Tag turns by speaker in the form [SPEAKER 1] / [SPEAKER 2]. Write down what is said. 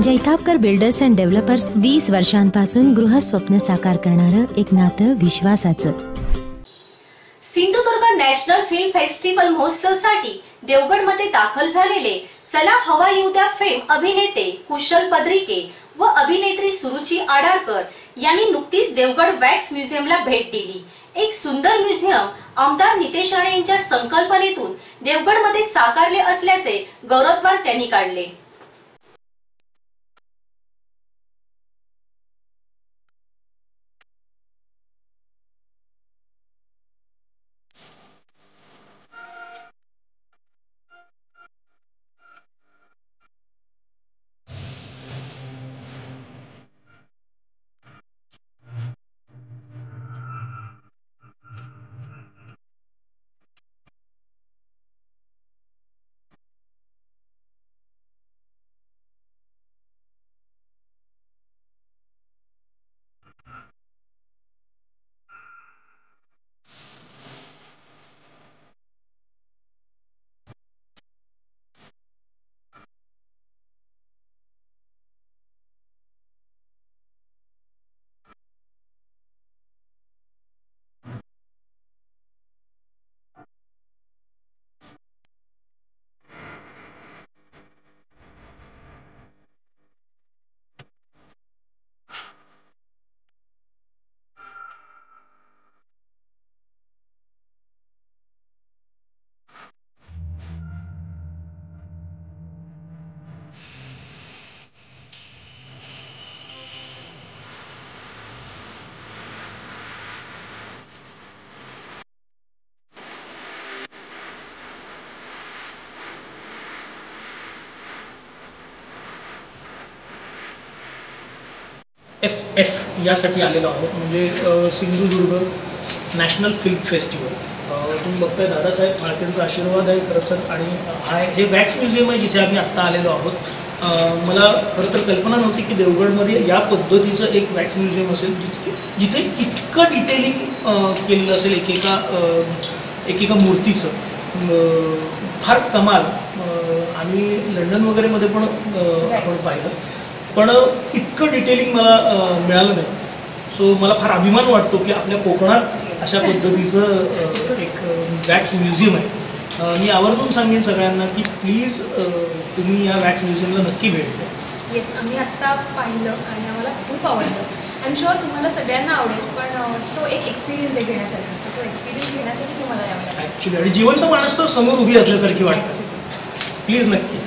[SPEAKER 1] Jaitapkar builders and developers 20 वर्षांपासून गृहस्वप्न साकार करणारं एक नातं विश्वासाचं.
[SPEAKER 2] सिंधुदुर्ग नॅशनल फिल्म फेस्टिवल महोत्सवासाठी देवगडमध्ये दाखल झालेले चला हवा येऊ द्या फेम अभिनेते कुशल पद्रिके व अभिनेत्री सुरुची आडारकर यांनी नुकतीच देवगड वॅक्स म्युझियमला भेट दिली. एक सुंदर म्युझियम आमदार नितेश राणे यांच्या संकल्पनेतून देवगडमध्ये साकारले असल्याचे गौरवोद्गार त्यांनी काढले.
[SPEAKER 3] FF यासाठी आलेलो आहोत, म्हणजे सिंधुदुर्ग नॅशनल फिल्म फेस्टिवल. तुम्ही बघताय दादासाहेब फाळकेंचा आशीर्वाद आहे खरं तर, आणि हे वॅक्स म्युझियम आहे जिथे आम्ही आत्ता आलेलो आहोत. मला खरं तर कल्पना नव्हती की देवगडमध्ये या पद्धतीचं एक वॅक्स म्युझियम असेल जिथे इतकं डिटेलिंग केलेलं असेल एकेका मूर्तीचं. फार कमाल. आम्ही लंडन वगैरेमध्ये पण आपण पाहिलं, पण इतकं डिटेलिंग मला मिळालं नाही. सो मला फार अभिमान वाटतो की आपल्या कोकणात अशा पद्धतीचं एक वॅक्स म्युझियम आहे. मी आवर्जून सांगेन सगळ्यांना की प्लीज तुम्ही या वॅक्स म्युझियमला नक्की भेट द्या.
[SPEAKER 4] येस, आम्ही आत्ता पाहिलं आणि आम्हाला खूप आवडलं. आय एम शुअर तुम्हाला सगळ्यांना आवडेल, पण तो एक एक्सपिरियन्स आहे घेण्यासाठी. तो एक्सपिरियन्स घेण्यासाठी तुम्हाला यावं लागेल
[SPEAKER 3] ॲक्च्युली. आणि जिवंत माणूस तर समोर उभी असल्यासारखी वाटतं. प्लीज नक्की.